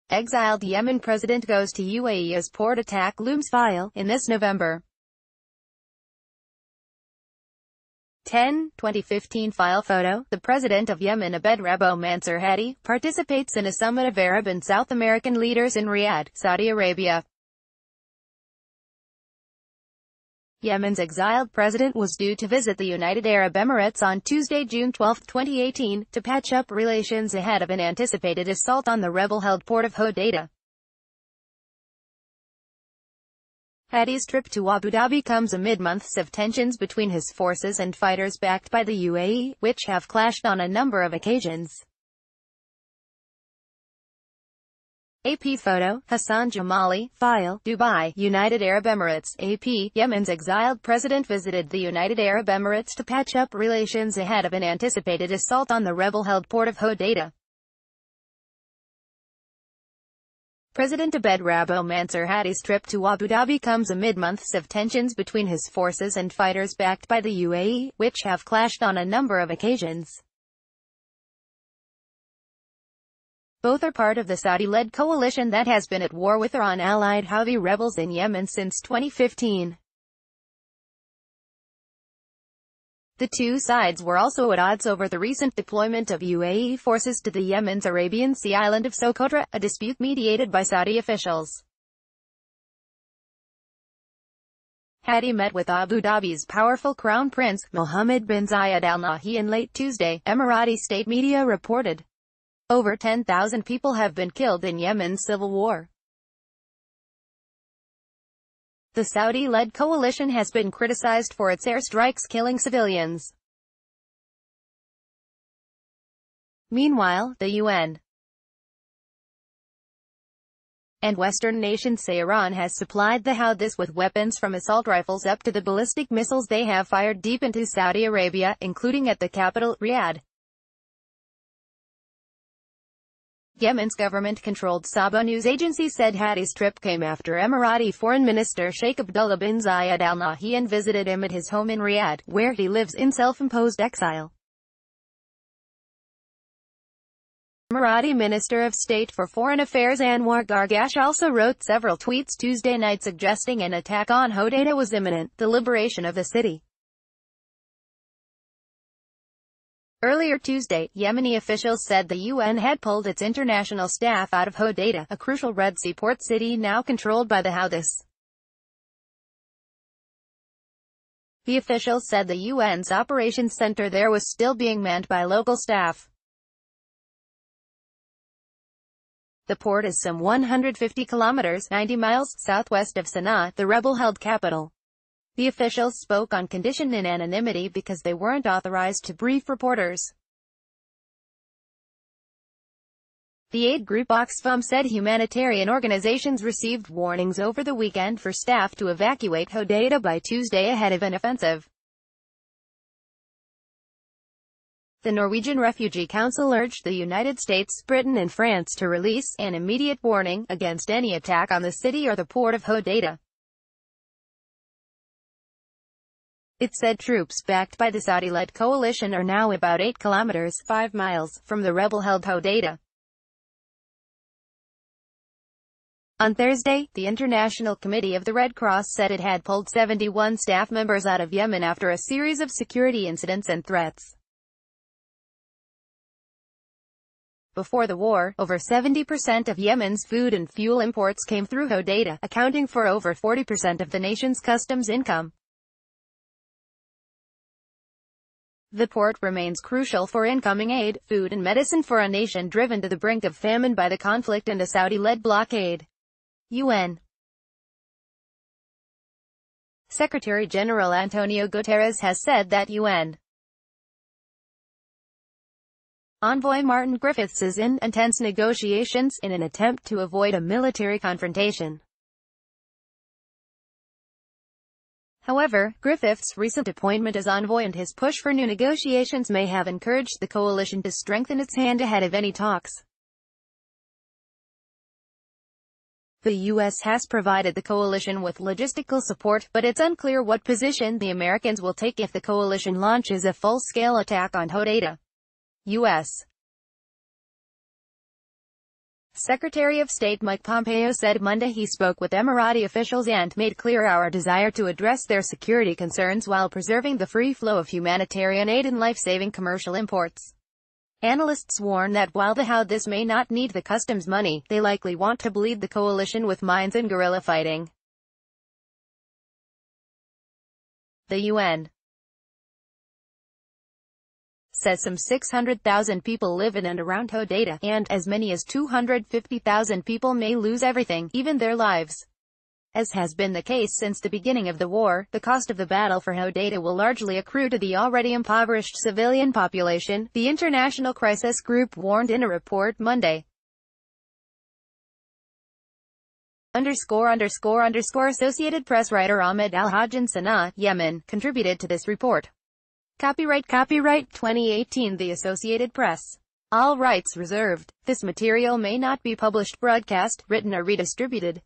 Exiled Yemen president goes to UAE as port attack looms file in this November. 2015 file photo. The president of Yemen, Abed Rabo Mansour Hadi, participates in a summit of Arab and South American leaders in Riyadh, Saudi Arabia. Yemen's exiled president was due to visit the United Arab Emirates on Tuesday, June 12, 2018, to patch up relations ahead of an anticipated assault on the rebel-held port of Hodeidah. Hadi's trip to Abu Dhabi comes amid months of tensions between his forces and fighters backed by the UAE, which have clashed on a number of occasions. AP photo, Hassan Jamali, file, Dubai, United Arab Emirates. AP, Yemen's exiled president visited the United Arab Emirates to patch up relations ahead of an anticipated assault on the rebel-held port of Hodeidah. President Abed Rabo Mansour Hadi's trip to Abu Dhabi comes amid months of tensions between his forces and fighters backed by the UAE, which have clashed on a number of occasions. Both are part of the Saudi-led coalition that has been at war with Iran-allied Houthi rebels in Yemen since 2015. The two sides were also at odds over the recent deployment of UAE forces to the Yemen's Arabian Sea island of Socotra, a dispute mediated by Saudi officials. Hadi met with Abu Dhabi's powerful Crown Prince, Mohammed bin Zayed Al Nahyan late Tuesday, Emirati state media reported. Over 10,000 people have been killed in Yemen's civil war. The Saudi-led coalition has been criticized for its airstrikes killing civilians. Meanwhile, the UN and Western nations say Iran has supplied the Houthis with weapons from assault rifles up to the ballistic missiles they have fired deep into Saudi Arabia, including at the capital, Riyadh. Yemen's government-controlled Saba news agency said Hadi's trip came after Emirati Foreign Minister Sheikh Abdullah bin Zayed Al Nahyan visited him at his home in Riyadh, where he lives in self-imposed exile. Emirati Minister of State for Foreign Affairs Anwar Gargash also wrote several tweets Tuesday night suggesting an attack on Hodeidah was imminent, the liberation of the city. Earlier Tuesday, Yemeni officials said the UN had pulled its international staff out of Hodeidah, a crucial Red Sea port city now controlled by the Houthis. The officials said the UN's operations center there was still being manned by local staff. The port is some 150 kilometers 90 miles southwest of Sana'a, the rebel-held capital. The officials spoke on condition in anonymity because they weren't authorized to brief reporters. The aid group Oxfam said humanitarian organizations received warnings over the weekend for staff to evacuate Hodeidah by Tuesday ahead of an offensive. The Norwegian Refugee Council urged the United States, Britain and France to release an immediate warning against any attack on the city or the port of Hodeidah. It said troops backed by the Saudi-led coalition are now about 8 kilometers 5 miles from the rebel-held Hodeidah. On Thursday, the International Committee of the Red Cross said it had pulled 71 staff members out of Yemen after a series of security incidents and threats. Before the war, over 70% of Yemen's food and fuel imports came through Hodeidah, accounting for over 40% of the nation's customs income. The port remains crucial for incoming aid, food and medicine for a nation driven to the brink of famine by the conflict and a Saudi-led blockade. UN Secretary-General Antonio Guterres has said that UN envoy Martin Griffiths is in intense negotiations in an attempt to avoid a military confrontation. However, Griffiths' recent appointment as envoy and his push for new negotiations may have encouraged the coalition to strengthen its hand ahead of any talks. The U.S. has provided the coalition with logistical support, but it's unclear what position the Americans will take if the coalition launches a full-scale attack on Hodeidah. U.S. Secretary of State Mike Pompeo said Monday he spoke with Emirati officials and made clear our desire to address their security concerns while preserving the free flow of humanitarian aid and life-saving commercial imports. Analysts warn that while the Houthis may not need the customs money, they likely want to bleed the coalition with mines and guerrilla fighting. The UN says some 600,000 people live in and around Hodeidah, and as many as 250,000 people may lose everything, even their lives. As has been the case since the beginning of the war, the cost of the battle for Hodeidah will largely accrue to the already impoverished civilian population, the International Crisis Group warned in a report Monday. Associated Press writer Ahmed Al-Hajj in Sana'a, Yemen, contributed to this report. Copyright 2018 The Associated Press. All rights reserved. This material may not be published, broadcast, written or redistributed.